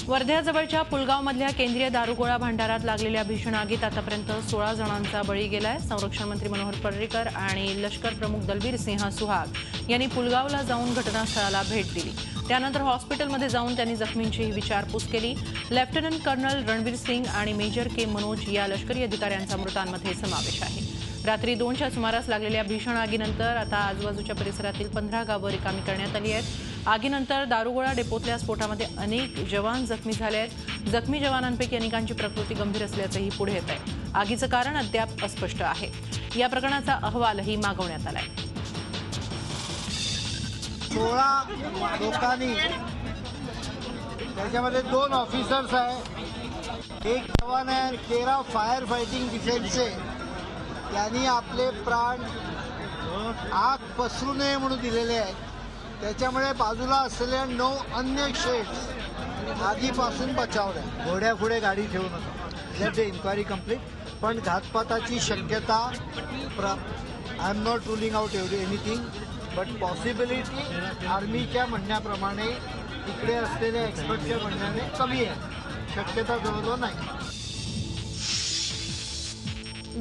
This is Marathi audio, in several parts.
वर्ध्याजवळच्या पुलगावमधल्या केंद्रीय दारुगोळा भांडारात लागलेल्या भीषण आगीत आतापर्यंत 16 जणांचा बळी गेलाय। संरक्षण मंत्री मनोहर पर्रिकर आणि लष्कर प्रमुख दलबीर सिंह सुहाग यांनी पुलगावला जाऊन घटनास्थळाला भेट दिली। त्यानंतर हॉस्पिटलमध्ये जाऊन त्यांनी जखमींची विचारपूस केली। लेफ्टनंट कर्नल रणवीर सिंग आणि मेजर के मनोज या लष्करी अधिकाऱ्यांचा मृतांमध्ये समावेश आहे। रात्री 2च्या सुमारास लागलेल्या भीषण आगीनंतर आता आजूबाजूच्या परिसरातील 15 गावं रिकामी करण्यात आली आहेत। आगीनंतर दारुगोळा डेपोतल्या स्फोटामध्ये अनेक जवान जखमी झाले आहेत। जखमी जवानांपैकी अनेकांची प्रकृती गंभीर असल्याचंही पुढे येत आहे। आगीचं कारण अद्याप अस्पष्ट आहे। या प्रकरणाचा अहवालही मागवण्यात आलाय। 16 लोकांनी, त्याच्यामध्ये 2 ऑफिसर्स आहे, 1 जवान आहे, 13 फायर फायटिंग डिफेन्सचे, त्यांनी आपले प्राण आग पसरू नये म्हणून दिलेले आहेत। त्याच्यामुळे बाजूला असलेल्या 9 अन्य शेड्स आगीपासून बचावल्या। घोड्यापुढे गाडी ठेवू नका, लेट द इन्क्वायरी कंप्लीट। पण घातपाताची शक्यता, I am not ruling out anything, but possibility आर्मीच्या म्हणण्याप्रमाणे, इकडे असलेल्या एक्सपर्टच्या म्हणण्याने कमी आहे, शक्यता जवळजवळ नाही।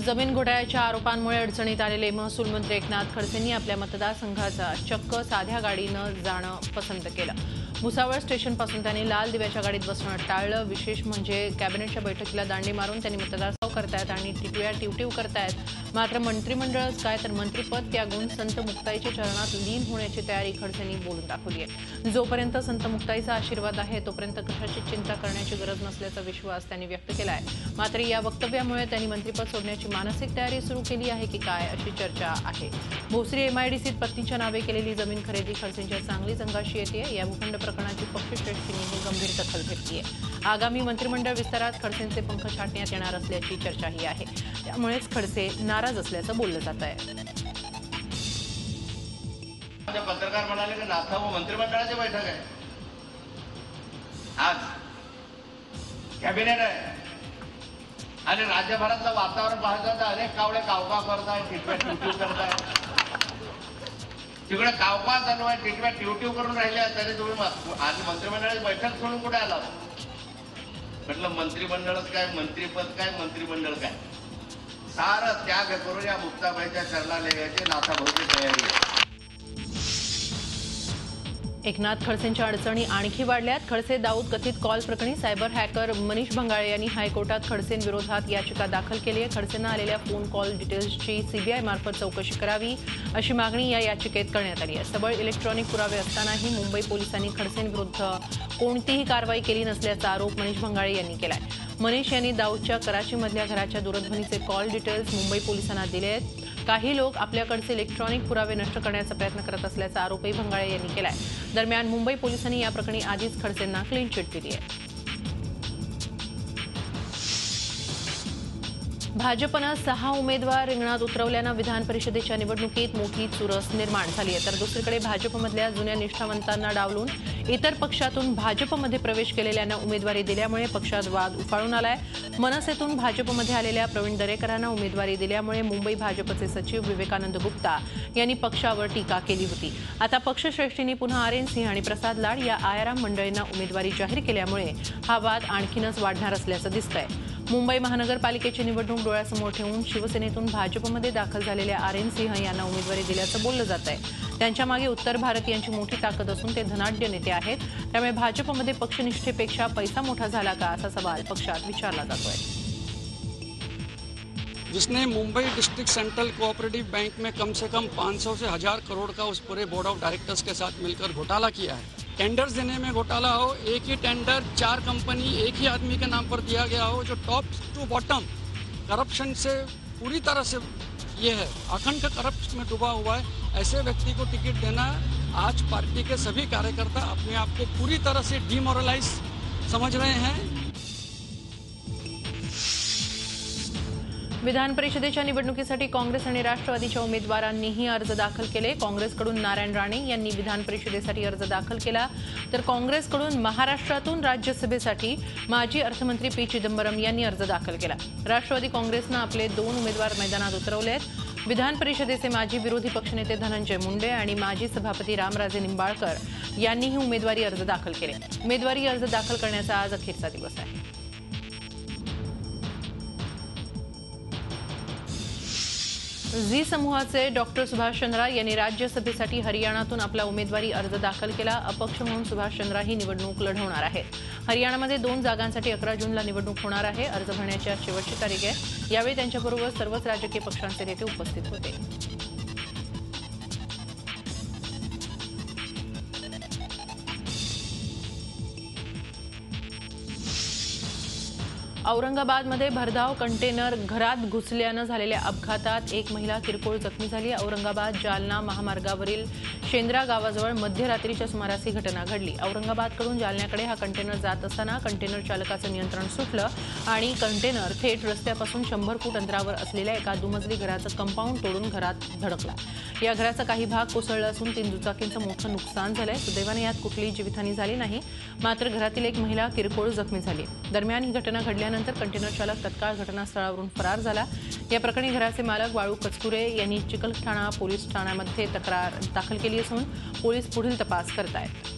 जमीन घोटाळ्याच्या आरोपांमुळे अडचणीत आलेले महसूल मंत्री एकनाथ खडसेंनी आपल्या मतदारसंघाचा चक्क साध्या गाडीनं जाणं पसंत केलं। भुसावळ स्टेशनपासून त्यांनी लाल दिव्याच्या गाडीत बसणं टाळलं। विशेष म्हणजे कॅबिनेटच्या बैठकीला दांडी मारून त्यांनी मतदार करतायत आणि टिटव्या टिवटिव करतायत। मात्र मंत्रिमंडळच काय तर मंत्रिपद त्यागून संत मुक्ताईच्या चरणात लीन होण्याची तयारी खडसेंनी बोलून दाखवली आहे। जोपर्यंत संत मुक्ताईचा आशीर्वाद आहे तोपर्यंत कशाची चिंता करण्याची गरज नसल्याचा विश्वास त्यांनी व्यक्त केलाय। मात्र या वक्तव्यामुळे त्यांनी मंत्रिपद सोडण्याची मानसिक तयारी सुरू केली आहे की काय अशी चर्चा आहे। भोसरी एमआयडीसीत पत्नीच्या नावे केलेली जमीन खरेदी खडसेंच्या चांगलीच अंगाशी येते। या भूखंड प्रकरणाची पक्षश्रेष्ठींनी गंभीर दखल घेतली आहे। आगामी मंत्रिमंडळ विस्तारात खडसेंचे पंख छाटण्यात येणार असल्याची चर्चाही आहे। त्यामुळेच खडसे नाराज असल्याचं बोललं जात आहे। पत्रकार म्हणाले की नाथाभाऊ मंत्रिमंडळाची बैठक आहे, आज कॅबिनेट आहे आणि राज्यभरातलं वातावरण पाहता अनेक कावळे कावका करतायत, टिटव्या टिवटिव करतायत। तिकडे कावका चालू आहे, टिटव्या टिवटिव करून राहिले, तरी तुम्ही आज मंत्रिमंडळाची बैठक सोडून कुठे आला? म्हटलं मंत्रिमंडळच काय, मंत्रिपद काय, मंत्रिमंडळ काय, सारं त्याग करून या मुक्ताबाईच्या चरणाला यायची नाथाभाऊची तयारी आहे। एकनाथ खडसेंच्या अडचणी आणखी वाढल्यात। खडसे दाऊद कथित कॉल प्रकरणी सायबर हॅकर मनीष भंगाळे यांनी हायकोर्टात खडसेंविरोधात याचिका दाखल केली आहे। खडसेंना आलेल्या फोन कॉल डिटेल्सची सीबीआय मार्फत चौकशी करावी अशी मागणी या याचिकेत करण्यात आली आहे। सबळ इलेक्ट्रॉनिक पुरावे असतानाही मुंबई पोलिसांनी खडसेंविरुद्ध कोणतीही कारवाई केली नसल्याचा आरोप मनीष भंगाळे यांनी केलाय। मनीष यांनी दाऊदच्या कराचीमधल्या घराच्या दूरध्वनीचे कॉल डिटेल्स मुंबई पोलिसांना दिले आहेत। काही लोक आपल्याकडचे इलेक्ट्रॉनिक पुरावे नष्ट करण्याचा प्रयत्न करत असल्याचा आरोपही भंगाळे यांनी केलाय। दरम्यान मुंबई पोलिसांनी या प्रकरणी आधीच खडसेंना क्लीन चिट दिली आहे। भाजपनं 6 उमेदवार रिंगणात उतरवल्यानं विधान परिषदेच्या निवडणुकीत मोठी चुरस निर्माण झाली आहे। तर दुसरीकडे भाजपमधल्या जुन्या निष्ठावंतांना डावलून इतर पक्षातून भाजपमध्ये प्रवेश केलेल्यांना उमेदवारी दिल्यामुळे पक्षात वाद उफाळून आलाय। मनसेतून भाजपमध्ये आलेल्या प्रवीण दरेकरांना उमेदवारी दिल्यामुळे मुंबई भाजपचे सचिव विवेकानंद गुप्ता यांनी पक्षावर टीका केली होती। आता पक्षश्रेष्ठींनी पुन्हा आर एन सिंह आणि प्रसाद लाड या आयाराम मंडळींना उमेदवारी जाहीर केल्यामुळे हा वाद आणखीनच वाढणार असल्याचं दिसतंय। मुंबई महानगरपालिकेची निवडणूक डोळ्यासमोर ठेवून शिवसेनेतून भाजपमध्ये दाखल झालेल्या आर एन सिंह यांना उमेदवारी दिल्याचं बोललं जात आहे। त्यांच्या मागे उत्तर भारतीयांची मोठी ताकद असून ते धनाढ्य नेते आहेत। त्यामुळे भाजपमध्ये पक्षनिष्ठेपेक्षा पैसा मोठा झाला का असा सवाल पक्षात विचारला जातोय। जिसने Mumbai district central cooperative bank में कम से कम 500 से 1000 करोड़ का उस पूरे बोर्ड ऑफ डायरेक्टर्स के साथ मिलकर घोटाला किया है। टेंडर्स देने में घोटाला हो, एक ही टेंडर 4 कंपनी एक ही आदमी के नाम पर दिया गया हो, जो टॉप टू बॉटम करप्शन से पूरी तरह से ये है, अखंड करप्शन में डूबा हुआ है। ऐसे व्यक्ति को टिकट देना, आज पार्टी के सभी कार्यकर्ता अपने आप को पूरी तरह से डिमोरलाइज समझ रहे हैं। विधान परिषदेच्या निवडणुकीसाठी काँग्रेस आणि राष्ट्रवादीच्या उमेदवारांनीही अर्ज दाखल केले। काँग्रेसकडून नारायण राणे यांनी विधान परिषदेसाठी अर्ज दाखल केला, तर काँग्रेसकडून महाराष्ट्रातून राज्यसभेसाठी माजी अर्थमंत्री पी चिदंबरम यांनी अर्ज दाखल केला। राष्ट्रवादी काँग्रेसनं आपले 2 उमेदवार मैदानात उतरवले आहेत। विधान परिषदेचे माजी विरोधी पक्षनेते धनंजय मुंडे आणि माजी सभापती रामराजे निंबाळकर यांनीही उमेदवारी अर्ज दाखल केले. उमेदवारी अर्ज दाखल करण्याचा आज अखेरचा दिवस आहे. झी समूहाचे डॉक्टर सुभाष चंद्रा यांनी राज्यसभेसाठी हरियाणातून आपला उमेदवारी अर्ज दाखल केला. अपक्ष म्हणून सुभाष चंद्रा ही निवडणूक लढवणार आहेत. हरियाणामध्ये 2 जागांसाठी 11 जूनला निवडणूक होणार आहे. अर्ज भरण्याची आज शेवटची तारीख आहे. यावेळी त्यांच्याबरोबर सर्वच राजकीय पक्षांचे नेते उपस्थित होते. औरंगाबादमध्ये भरधाव कंटेनर घरात घुसल्यानं झालेल्या अपघातात एक महिला किरकोळ जखमी झाली. औरंगाबाद जालना महामार्गावरील शेंद्रा गावाजवळ मध्यरात्रीच्या सुमारास ही घटना घडली. औरंगाबादकडून जालन्याकडे हा कंटेनर जात असताना कंटेनर चालकाचं नियंत्रण सुटलं आणि कंटेनर थेट रस्त्यापासून 100 फूट अंतरावर असलेल्या एका दुमजली घराचं कंपाऊंड तोडून घरात धडकला. या घराचा काही भाग कोसळला असून 3 दुचाकींचं मोठं नुकसान झालंय. सुदैवाने यात कुठलीही जीवितहानी झाली नाही. मात्र घरातील एक महिला किरकोळ जखमी झाली. दरम्यान ही घटना घडल्यानंतर कंटेनर चालक तत्काळ घटनास्थळावरून फरार झाला. या प्रकरणी घराचे मालक वाळू कचकुरे यांनी चिकलठाणा पोलीस ठाण्यामध्ये तक्रार दाखल केली असून पोलीस पुढील तपास करत आहेत.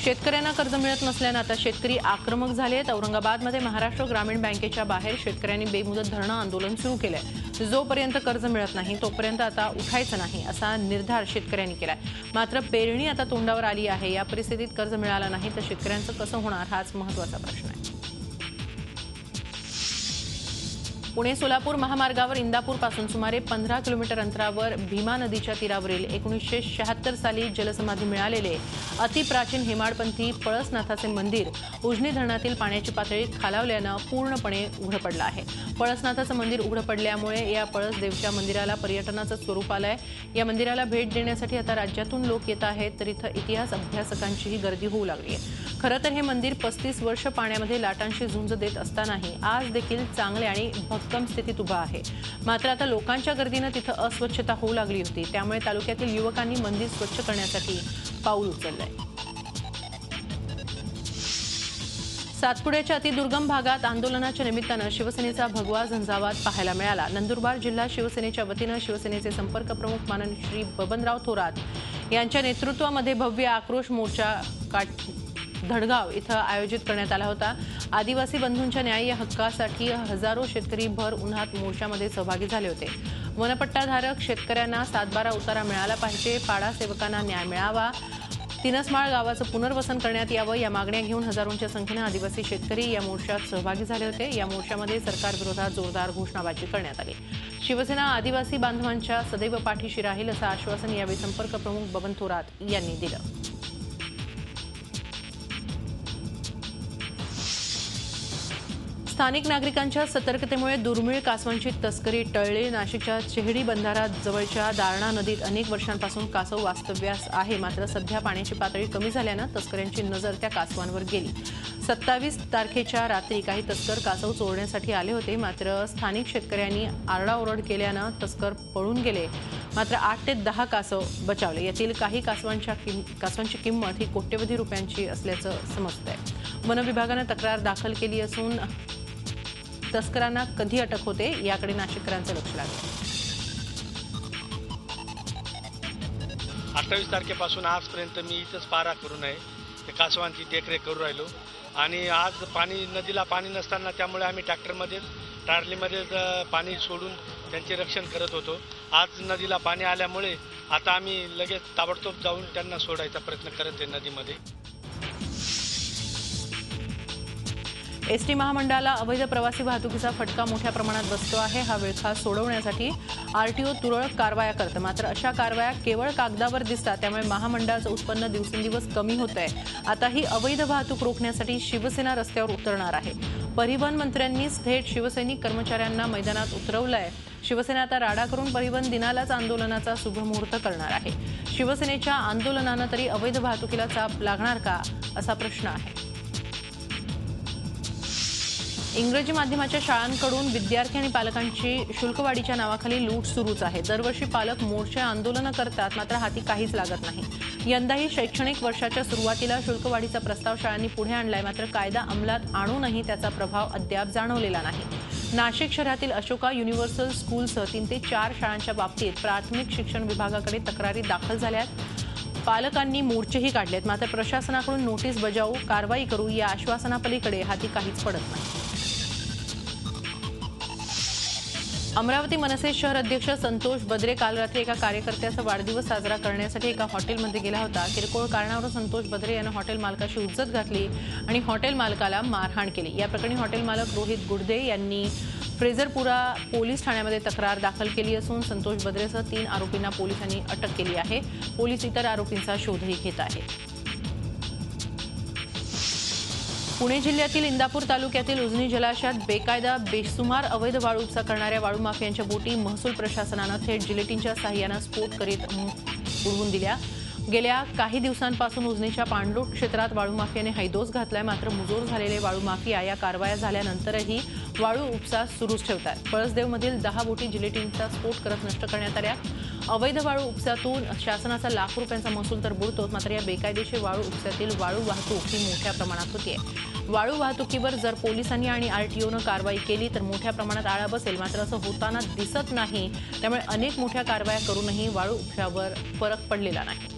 शेतकऱ्यांना कर्ज मिळत नसल्यानं आता शेतकरी आक्रमक झाले आहेत. औरंगाबादमध्ये महाराष्ट्र ग्रामीण बँकेच्या बाहेर शेतकऱ्यांनी बेमुदत धरणं आंदोलन सुरू केलंय. जोपर्यंत कर्ज मिळत नाही तोपर्यंत आता उठायचं नाही असा निर्धार शेतकऱ्यांनी केलाय. मात्र पेरणी आता तोंडावर आली आहे. या परिस्थितीत कर्ज मिळालं नाही तर शेतकऱ्यांचं कसं होणार हाच महत्त्वाचा प्रश्न आहे. पुणे सोलापूर महामार्गावर इंदापूरपासून सुमारे 15 किलोमीटर अंतरावर भीमा नदीच्या तीरावरील 1976 साली जलसमाधी मिळालेले अतिप्राचीन हेमाडपंथी पळसनाथाचे मंदिर उजनी धरणातील पाण्याची पातळी खालावल्यानं पूर्णपणे उघडं पडलं आहे. पळसनाथाचं मंदिर उघडं पडल्यामुळे या पळसदेवच्या मंदिराला पर्यटनाचं स्वरूप आलंय. या मंदिराला भेट देण्यासाठी आता राज्यातून लोक येत आहेत तर इथं इतिहास अभ्यासकांचीही गर्दी होऊ लागली आहे. खरं तर हे मंदिर 35 वर्ष पाण्यामध्ये लाटांशी झुंज देत असतानाही आज देखील चांगले आणि भक्कम स्थितीत उभा आहे. मात्र आता लोकांच्या गर्दीनं तिथं अस्वच्छता होऊ लागली होती. त्यामुळे तालुक्यातील युवकांनी मंदिर स्वच्छ करण्यासाठी पाऊल उचललंय. सातपुड्याच्या अतिदुर्गम भागात आंदोलनाच्या निमित्तानं शिवसेनेचा भगवा झंझावात पाहायला मिळाला. नंदुरबार जिल्हा शिवसेनेच्या वतीनं शिवसेनेचे संपर्क प्रमुख माननीय श्री बबनराव थोरात यांच्या नेतृत्वामध्ये भव्य आक्रोश मोर्चा धडगाव इथं आयोजित करण्यात आला होता. आदिवासी बंधूंच्या न्याय्य हक्कासाठी हजारो शेतकरी भर उन्हात मोर्चामध्ये सहभागी झाले होते. वनपट्टाधारक शेतकऱ्यांना 7/12 उतारा मिळाला पाहिजे. पाडा सेवकांना न्याय मिळावा. तिनसमाळ गावाचं पुनर्वसन करण्यात यावं या मागण्या घेऊन हजारोंच्या संख्येनं आदिवासी शेतकरी या मोर्चात सहभागी झाले होते. या मोर्चामध्ये सरकारविरोधात जोरदार घोषणाबाजी करण्यात आली. शिवसेना आदिवासी बांधवांच्या सदैव पाठीशी राहील असं आश्वासन यावेळी संपर्क प्रमुख बबन थोरात यांनी दिलं. स्थानिक नागरिकांच्या सतर्कतेमुळे दुर्मिळ कासवांची तस्करी टळली. नाशिकच्या चेहडी बंधारा जवळच्या दारणा नदीत अनेक वर्षांपासून कासव वास्तव्यास आहे. मात्र सध्या पाण्याची पातळी कमी झाल्यानं तस्करांची नजर त्या कासवांवर गेली. 27 तारखेच्या रात्री काही तस्कर कासव चोरण्यासाठी आले होते. मात्र स्थानिक शेतकऱ्यांनी आरडाओरड केल्यानं तस्कर पळून गेले. मात्र 8 ते 10 कासव बचावले. यातील काही कासवांची किंमत ही कोट्यवधी रुपयांची असल्याचं समजतंय. वन विभागानं तक्रार दाखल केली असून तस्करांना कधी अटक होते याकडे नाशिककरांचं लक्ष लागलं. 28 तारखेपासून आजपर्यंत मी इथंच पारा करून आहे. कासवांची देखरेख करू राहिलो आणि आज नदीला पाणी नसताना त्यामुळे आम्ही ट्रॉलीमध्ये पाणी सोडून त्यांचे रक्षण करत होतो. आज नदीला पाणी आल्यामुळे आता आम्ही लगेच ताबडतोब जाऊन त्यांना सोडायचा प्रयत्न करत आहे नदीमध्ये. एसटी महामंडळाला अवैध प्रवासी वाहतुकीचा फटका मोठ्या प्रमाणात बसतो आहे. हा विळखा सोडवण्यासाठी आरटीओ तुरळक कारवाया करतं. मात्र अशा कारवाया केवळ कागदावर दिसतात. त्यामुळे महामंडळाचं उत्पन्न दिवसेंदिवस कमी होत आहे. आता ही अवैध वाहतूक रोखण्यासाठी शिवसेना रस्त्यावर उतरणार आहे. परिवहन मंत्र्यांनीच थेट शिवसैनिक कर्मचाऱ्यांना मैदानात उतरवलंय. शिवसेना आता राडा करून परिवहन दिनालाच आंदोलनाचा शुभमुहूर्त करणार आहे. शिवसेनेच्या आंदोलनानं तरी अवैध वाहतुकीला चाप लागणार का असा प्रश्न आहे. इंग्रजी माध्यमाच्या शाळांकडून विद्यार्थी आणि पालकांची शुल्कवाढीच्या नावाखाली लूट सुरूच आहे. दरवर्षी पालक मोर्चे आंदोलनं करतात. मात्र हाती काहीच लागत नाही. यंदाही शैक्षणिक वर्षाच्या सुरुवातीला शुल्कवाढीचा प्रस्ताव शाळांनी पुढे आणलाय. मात्र कायदा अंमलात आणूनही त्याचा प्रभाव अद्याप जाणवलेला नाही. नाशिक शहरातील अशोका युनिव्हर्सल स्कूलसह 3 ते 4 शाळांच्या बाबतीत प्राथमिक शिक्षण विभागाकडे तक्रारी दाखल झाल्या आहेत। पालकांनी मोर्चेही काढलेत, मात्र प्रशासनाकडून नोटीस बजावू, कारवाई करू या आश्वासनापलीकडे हाती काहीच पडत नाही। अमरावती मनसे शहर अध्यक्ष संतोष बद्रे काल रात्री एका कार्यकर्त्याचा वाढदिवस साजरा करण्यासाठी एका हॉटेलमध्ये गेला होता। किरकोळ कारणावरून संतोष बद्रे यानं हॉटेल मालकाशी हुज्जत घातली आणि हॉटेल मालकाला मारहाण केली। या प्रकरणी हॉटेल मालक रोहित गुडदे यांनी फ्रेझरपुरा पोलीस ठाण्यामध्ये तक्रार दाखल केली असून संतोष बद्रेसह 3 आरोपींना पोलिसांनी अटक केली आहे। पोलीस इतर आरोपींचा शोधही घेत आहेत। पुणे जिल्ह्यातील इंदापूर तालुक्यातील उजनी जलाशयात बेकायदा बेसुमार अवैध वाळू उपसा करणाऱ्या वाळू माफियांच्या बोटी महसूल प्रशासनानं थेट जिलेटिनच्या साह्यानं स्फोट करीत उडवून दिल्या। गेल्या काही दिवसांपासून उजनीच्या पाणलोट क्षेत्रात वाळू माफियाने हैदोस घातलाय, मात्र मुजोर झालेले वाळू माफिया या कारवाया झाल्यानंतरही वाळू उपसा सुरूच ठेवतात। पळसदेवमधील 10 बोटी जिलेटिनचा स्फोट करत नष्ट करण्यात आल्या। अवैध वाळू उपसातून शासनाचा लाख रुपयांचा महसूल तर बुडतोच, मात्र या बेकायदेशीर वाळू उपसातील वाळू वाहतूक ही मोठ्या प्रमाणात होतीये। वाळू वाहतुकीवर जर पोलिसांनी आणि आरटीओनं कारवाई केली तर मोठ्या प्रमाणात आळा बसेल, मात्र असं होताना दिसत नाही। त्यामुळे अनेक मोठ्या कारवाया करूनही वाळू उपशावर फरक पडलेला नाही।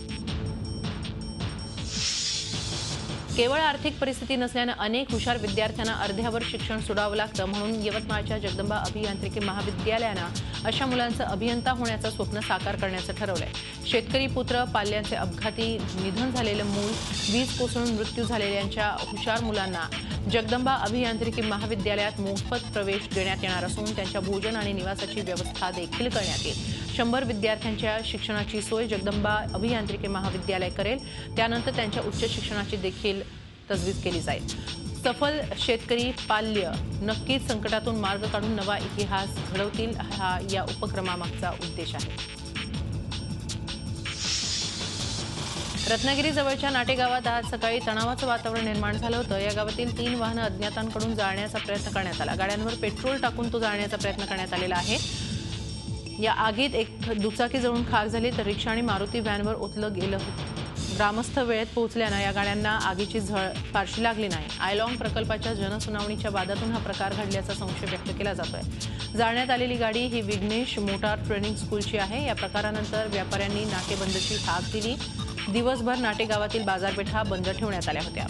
केवळ आर्थिक परिस्थिती नसल्यानं अनेक हुशार विद्यार्थ्यांना अर्ध्यावर शिक्षण सोडावं लागतं, म्हणून यवतमाळच्या जगदंबा अभियांत्रिकी महाविद्यालयानं अशा मुलांचं अभियंता होण्याचं स्वप्न साकार करण्याचं ठरवलंय। शेतकरी पुत्र, पाल्यांचे अपघाती निधन झालेलं मूल, वीज कोसळून मृत्यू झालेल्यांच्या हुशार मुलांना जगदंबा अभियांत्रिकी महाविद्यालयात मोफत प्रवेश देण्यात येणार असून त्यांच्या भोजन आणि निवासाची व्यवस्था देखील करण्यात येईल। 100 विद्यार्थ्यांच्या शिक्षणाची सोय जगदंबा अभियांत्रिकी महाविद्यालय करेल। त्यानंतर त्यांच्या उच्च शिक्षणाची देखील तजवीज केली जाईल। सफल शेतकरी पाल्य नक्कीच संकटातून मार्ग काढून नवा इतिहास घडवतील, हा या उपक्रमामागचा उद्देश आहे। रत्नागिरीजवळच्या नाटे गावात आज सकाळी तणावाचं वातावरण निर्माण झालं होतं। या गावातील 3 वाहनं अज्ञातांकडून जाळण्याचा प्रयत्न करण्यात आला। गाड्यांवर पेट्रोल टाकून तो जाळण्याचा प्रयत्न करण्यात आलेला आहे। या आगीत एक दुचाकी जळून खाक झाली तर रिक्षा आणि मारुती व्हॅनवर ओतलं गेलं होतं। ग्रामस्थ वेळेत पोहोचल्यानं या गाड्यांना आगीची झळ फारशी लागली नाही। आयलॉंग प्रकल्पाच्या जनसुनावणीच्या वादातून हा प्रकार घडल्याचा संशय व्यक्त केला जातोय। जाळण्यात आलेली गाडी ही विघ्नेश मोटार ट्रेनिंग स्कूलची आहे। या प्रकारानंतर व्यापाऱ्यांनी नाकेबंदीची हाक दिली। दिवसभर नाटे गावातील बाजारपेठा बंद ठेवण्यात आल्या होत्या।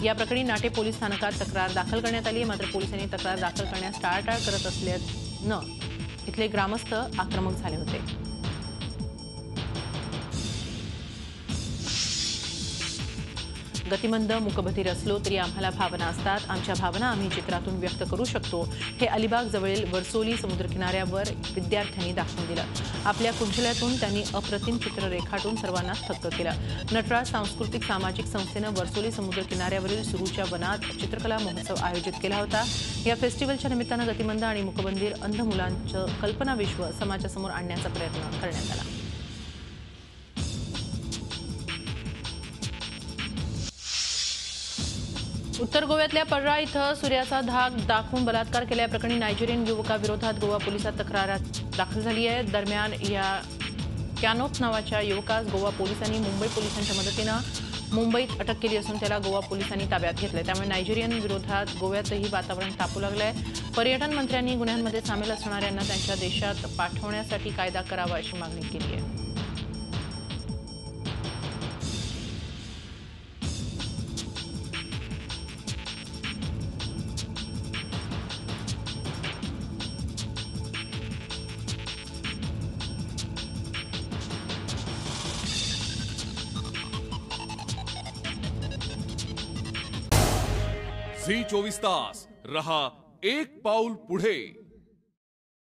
या प्रकरणी नाटे पोलीस स्थानकात तक्रार दाखल करण्यात आली, मात्र पोलिसांनी तक्रार दाखल करण्यास टाळाटाळ करत असल्यानं इथले ग्रामस्थ आक्रमक झाले होते। गतिमंद मूकबधीर असलो तरी आम्हाला भावना असतात। आमच्या भावना आम्ही चित्रातून व्यक्त करू शकतो, हे अलिबाग जवळील वर्सोली समुद्रकिनाऱ्यावर विद्यार्थ्यांनी दाखवून दिलं। आपल्या कुंचल्यातून त्यांनी अप्रतिम चित्र रेखाटून सर्वांना थक्क केलं। नटराज सांस्कृतिक सामाजिक संस्थेनं वर्सोली समुद्रकिनाऱ्यावरील सुरूच्या वनात चित्रकला महोत्सव आयोजित केला होता। या फेस्टिवलच्या निमित्तानं गतिमंद आणि मूकबधीर अंध मुलांचं कल्पनाविश्व समाजासमोर आणण्याचा प्रयत्न करण्यात आला। उत्तर गोव्यातल्या पर्रा इथं सूर्याचा धाक दाखवून बलात्कार केल्याप्रकरणी नायजेरियन युवकाविरोधात गोवा पोलिसात तक्रार दाखल झाली आहे। दरम्यान या कॅनोप नावाच्या युवकास गोवा पोलिसांनी मुंबई पोलिसांच्या मदतीनं मुंबईत अटक केली असून त्याला गोवा पोलिसांनी ताब्यात घेतलंय। त्यामुळे नायजेरियन विरोधात गोव्यातही वातावरण तापू लागलंय। पर्यटन मंत्र्यांनी गुन्ह्यांमध्ये सामील असणाऱ्यांना त्यांच्या देशात पाठवण्यासाठी कायदा करावा अशी मागणी केली आहे। झी 24 तास रहा एक पाऊल पुढे।